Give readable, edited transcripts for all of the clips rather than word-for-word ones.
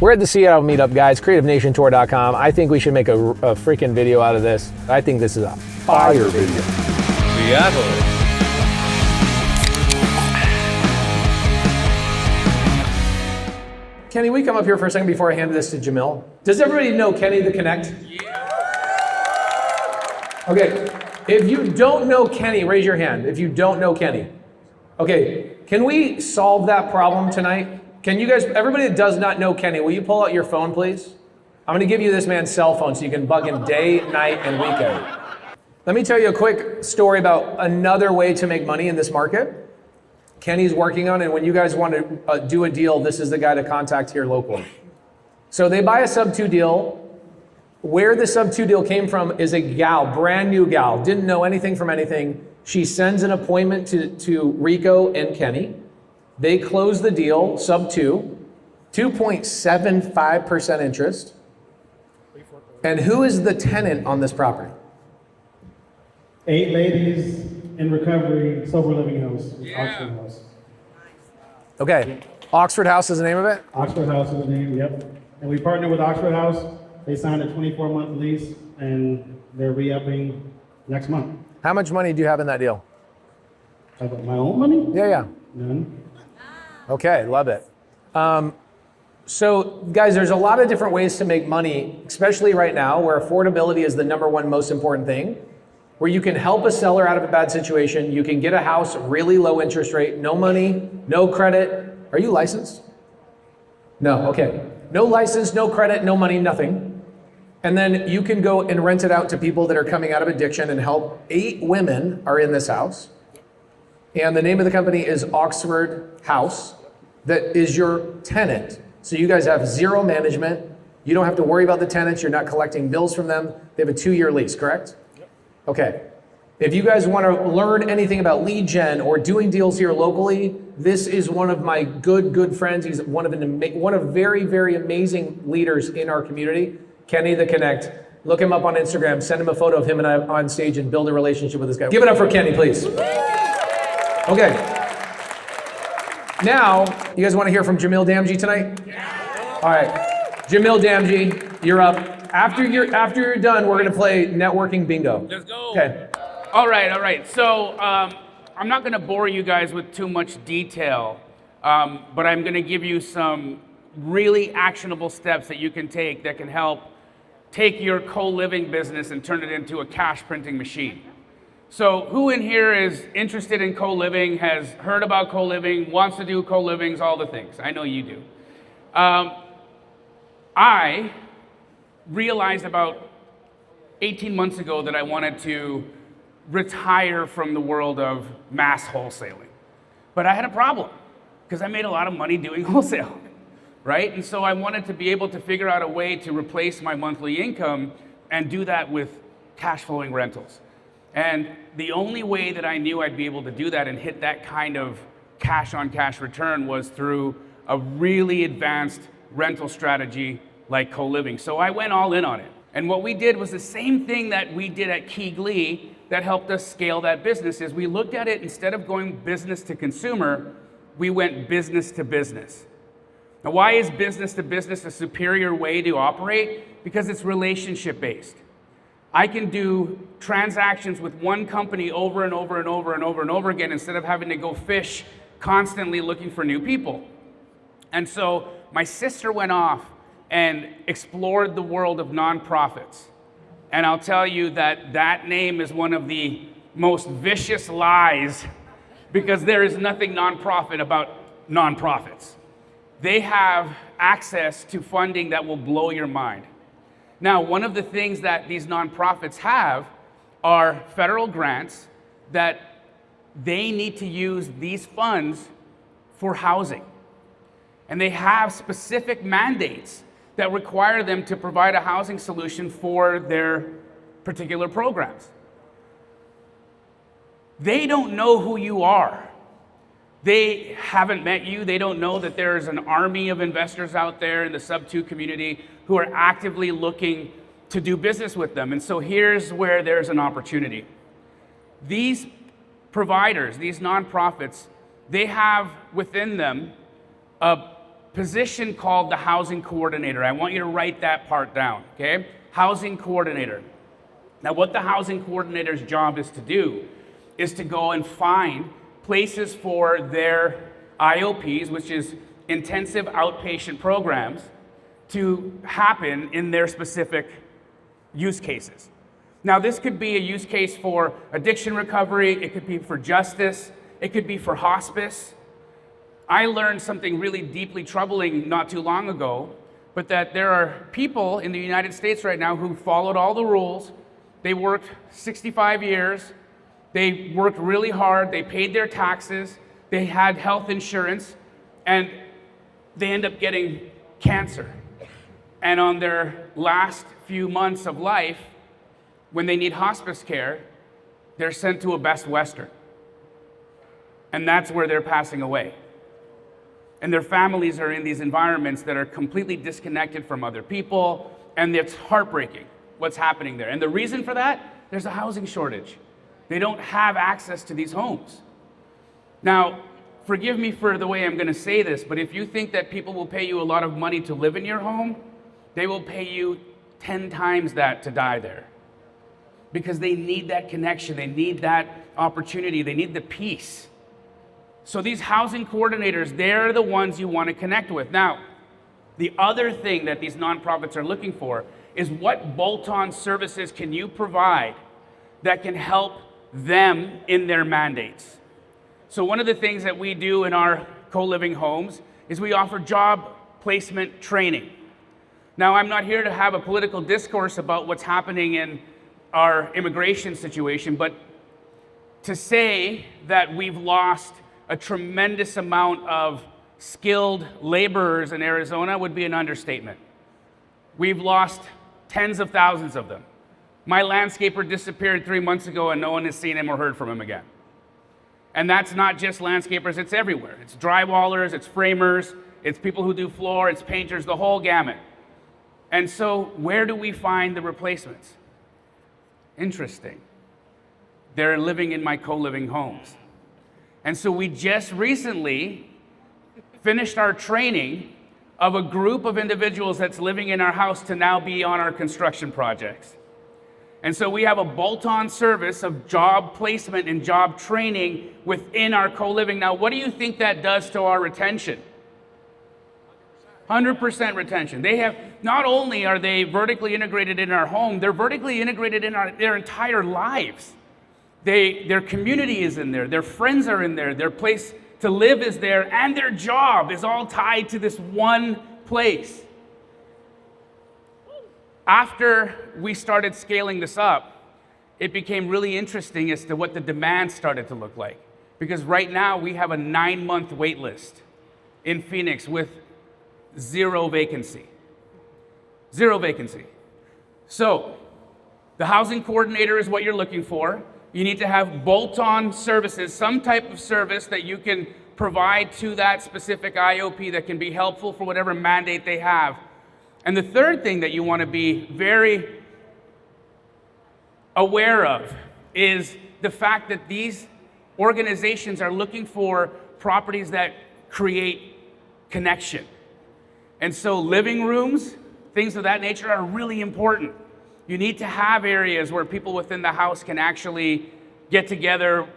We're at the Seattle meetup, guys, creativenationtour.com. I think we should make a freaking video out of this. I think this is a fire video. Seattle. Kenny, we come up here for a second before I hand this to Jamil. Does everybody know Kenny the Connect? Yeah. Okay, if you don't know Kenny, raise your hand if you don't know Kenny. Okay, can we solve that problem tonight? Can you guys, everybody that does not know Kenny, will you pull out your phone, please? I'm gonna give you this man's cell phone so you can bug him day, night, and weekend. Let me tell you a quick story about another way to make money in this market. Kenny's working on it, and when you guys want to do a deal, this is the guy to contact here locally. So they buy a sub-2 deal. Where the sub-2 deal came from is a gal, brand new gal, didn't know anything from anything. She sends an appointment to Rico and Kenny. They close the deal, sub-2, 2.75% interest. And who is the tenant on this property? 8 ladies in recovery, sober living house, Oxford House. Okay, Oxford House is the name of it? Oxford House is the name, yep. And we partnered with Oxford House. They signed a 24-month lease, and they're re-upping next month. How much money do you have in that deal? I got my own money? Yeah. None. Okay, love it. So guys, there's a lot of different ways to make money, especially right now where affordability is the #1 most important thing, where you can help a seller out of a bad situation. You can get a house, really low interest rate, no money, no credit. Are you licensed? No, okay. No license, no credit, no money, nothing. And then you can go and rent it out to people that are coming out of addiction and help. 8 women are in this house. And the name of the company is Oxford House. That is your tenant. So you guys have zero management. You don't have to worry about the tenants. You're not collecting bills from them. They have a 2-year lease, correct? Yep. Okay. If you guys want to learn anything about lead gen or doing deals here locally, this is one of my good friends. He's one of very, very amazing leaders in our community, Kenny the Connect. Look him up on Instagram, send him a photo of him and I on stage and build a relationship with this guy. Give it up for Kenny, please. Okay. Now, you guys want to hear from Jamil Damji tonight? Yeah. All right. Jamil Damji, you're up. After you're done, we're going to play networking bingo. Let's go. Okay. All right. So I'm not going to bore you guys with too much detail, but I'm going to give you some really actionable steps that you can take that can help take your co-living business and turn it into a cash printing machine. So who in here is interested in co-living, has heard about co-living, wants to do co-livings, all the things? I know you do. I realized about 18 months ago that I wanted to retire from the world of mass wholesaling. But I had a problem because I made a lot of money doing wholesale, right? And so I wanted to be able to figure out a way to replace my monthly income and do that with cash flowing rentals. And the only way that I knew I'd be able to do that and hit that kind of cash on cash return was through a really advanced rental strategy like co-living. So I went all in on it. And what we did was the same thing that we did at Key Glee that helped us scale that business. Is we looked at it, instead of going business to consumer, we went business to business. Now, why is business to business a superior way to operate? Because it's relationship based. I can do transactions with one company over and over and over and over and over again instead of having to go fish constantly looking for new people. And so my sister went off and explored the world of nonprofits. And I'll tell you that that name is one of the most vicious lies, because there is nothing nonprofit about nonprofits. They have access to funding that will blow your mind. Now, one of the things that these nonprofits have are federal grants that they need to use these funds for housing. And they have specific mandates that require them to provide a housing solution for their particular programs. They don't know who you are. They haven't met you. They don't know that there's an army of investors out there in the sub-2 community who are actively looking to do business with them. And so here's where there's an opportunity. These providers, these nonprofits, they have within them a position called the housing coordinator. I want you to write that part down, okay? Housing coordinator. Now, what the housing coordinator's job is to do is to go and find places for their IOPs, which is intensive outpatient programs, to happen in their specific use cases. Now, this could be a use case for addiction recovery, it could be for justice, it could be for hospice. I learned something really deeply troubling not too long ago, but that there are people in the United States right now who followed all the rules. They worked 65 years, they worked really hard, they paid their taxes, they had health insurance, and they end up getting cancer. And on their last few months of life, when they need hospice care, they're sent to a Best Western. And that's where they're passing away. And their families are in these environments that are completely disconnected from other people, and it's heartbreaking what's happening there. And the reason for that, there's a housing shortage. They don't have access to these homes. Now, forgive me for the way I'm going to say this, but if you think that people will pay you a lot of money to live in your home, they will pay you 10 times that to die there. Because they need that connection, they need that opportunity, they need the peace. So these housing coordinators, they're the ones you want to connect with. Now, the other thing that these nonprofits are looking for is what bolt-on services can you provide that can help them in their mandates. So one of the things that we do in our co-living homes is we offer job placement training. Now, I'm not here to have a political discourse about what's happening in our immigration situation, but to say that we've lost a tremendous amount of skilled laborers in Arizona would be an understatement. We've lost tens of thousands of them. My landscaper disappeared 3 months ago and no one has seen him or heard from him again. And that's not just landscapers, it's everywhere. It's drywallers, it's framers, it's people who do floor, it's painters, the whole gamut. And so where do we find the replacements? Interesting. They're living in my co-living homes. And so we just recently finished our training of a group of individuals that's living in our house to now be on our construction projects. And so we have a bolt-on service of job placement and job training within our co-living. Now, what do you think that does to our retention? 100% retention. They have, not only are they vertically integrated in our home, they're vertically integrated in their entire lives. Their community is in there, their friends are in there, their place to live is there, and their job is all tied to this one place. After we started scaling this up, it became really interesting as to what the demand started to look like. Because right now we have a 9-month wait list in Phoenix with 0 vacancy. 0 vacancy. So the housing coordinator is what you're looking for. You need to have bolt-on services, some type of service that you can provide to that specific IOP that can be helpful for whatever mandate they have. And the third thing that you want to be very aware of is the fact that these organizations are looking for properties that create connection. And so living rooms, things of that nature are really important. You need to have areas where people within the house can actually get together,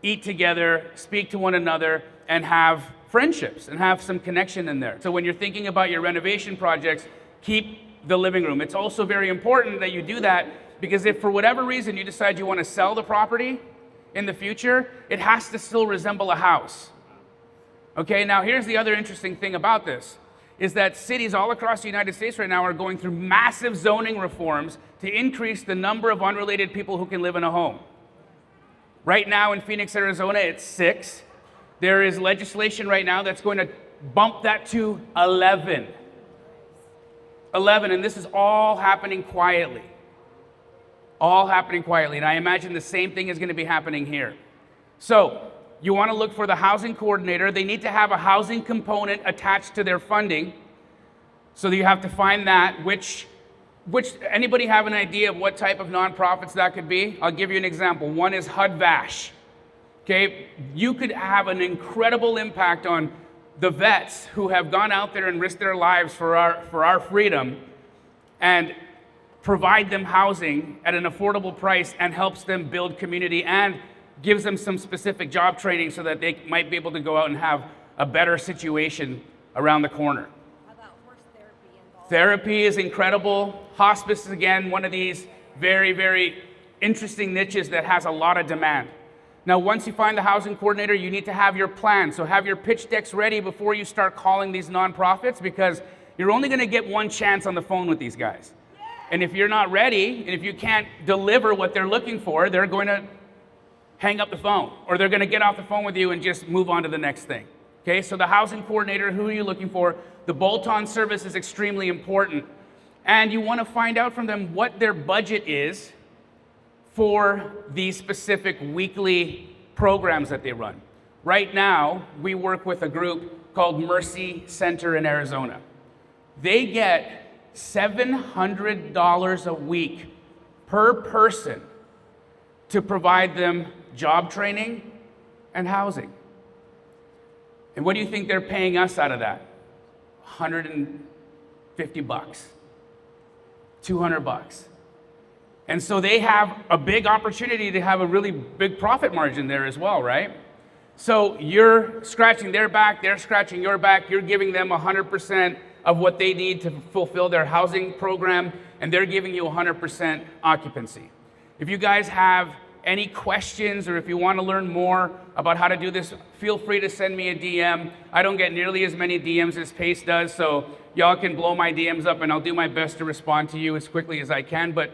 eat together, speak to one another, and have friendships and have some connection in there. So when you're thinking about your renovation projects, keep the living room. It's also very important that you do that because if for whatever reason you decide you want to sell the property in the future, it has to still resemble a house. Okay, now here's the other interesting thing about this, is that cities all across the United States right now are going through massive zoning reforms to increase the number of unrelated people who can live in a home. Right now in Phoenix, Arizona, it's 6. There is legislation right now that's going to bump that to 11. 11, and this is all happening quietly. All happening quietly, and I imagine the same thing is going to be happening here. So, you want to look for the housing coordinator. They need to have a housing component attached to their funding. So you have to find that, which anybody have an idea of what type of nonprofits that could be? I'll give you an example. One is HUD-VASH. Okay, you could have an incredible impact on the vets who have gone out there and risked their lives for our freedom, and provide them housing at an affordable price and helps them build community and gives them some specific job training so that they might be able to go out and have a better situation around the corner. How about horse therapy involved? Therapy is incredible. Hospice is, again, one of these very, very interesting niches that has a lot of demand. Now, once you find the housing coordinator, you need to have your plan. So have your pitch decks ready before you start calling these nonprofits, because you're only going to get one chance on the phone with these guys. And if you're not ready, and if you can't deliver what they're looking for, they're going to hang up the phone, or they're going to get off the phone with you and just move on to the next thing. Okay, so the housing coordinator, who are you looking for? The bolt-on service is extremely important. And you want to find out from them what their budget is for these specific weekly programs that they run. Right now, we work with a group called Mercy Center in Arizona. They get $700 a week per person to provide them job training and housing. And what do you think they're paying us out of that? $150, $200. And so they have a big opportunity to have a really big profit margin there as well, right? So you're scratching their back, they're scratching your back, you're giving them 100% of what they need to fulfill their housing program, and they're giving you 100% occupancy. If you guys have any questions, or if you want to learn more about how to do this, feel free to send me a DM. I don't get nearly as many DMs as Pace does, so y'all can blow my DMs up and I'll do my best to respond to you as quickly as I can. But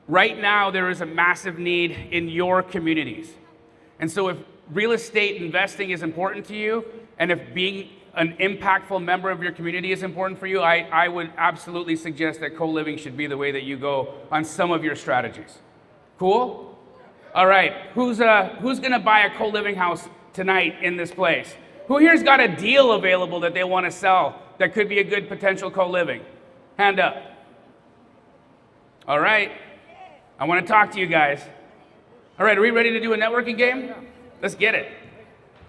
right now, there is a massive need in your communities. And so if real estate investing is important to you, and if being an impactful member of your community is important for you, I would absolutely suggest that co-living should be the way that you go on some of your strategies. Cool? All right, who's gonna buy a co-living house tonight in this place? Who here's got a deal available that they want to sell that could be a good potential co-living? Hand up. All right, I want to talk to you guys. All right, are we ready to do a networking game? Let's get it.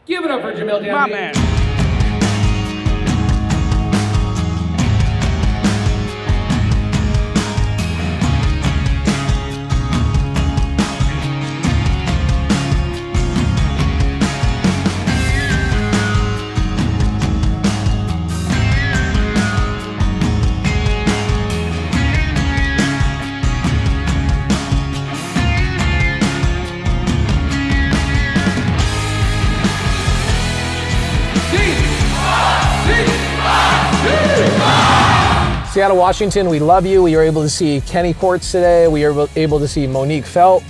Give it up for Jamil Danby. My man. Seattle, Washington, we love you. We were able to see Kenny Quartz today. We were able to see Monique Felt.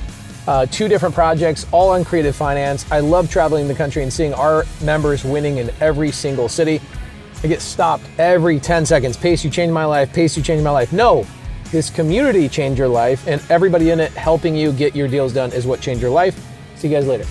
2 different projects, all on creative finance. I love traveling the country and seeing our members winning in every single city. I get stopped every 10 seconds. Pace, you changed my life. Pace, you changed my life. No, this community changed your life, and everybody in it helping you get your deals done is what changed your life. See you guys later.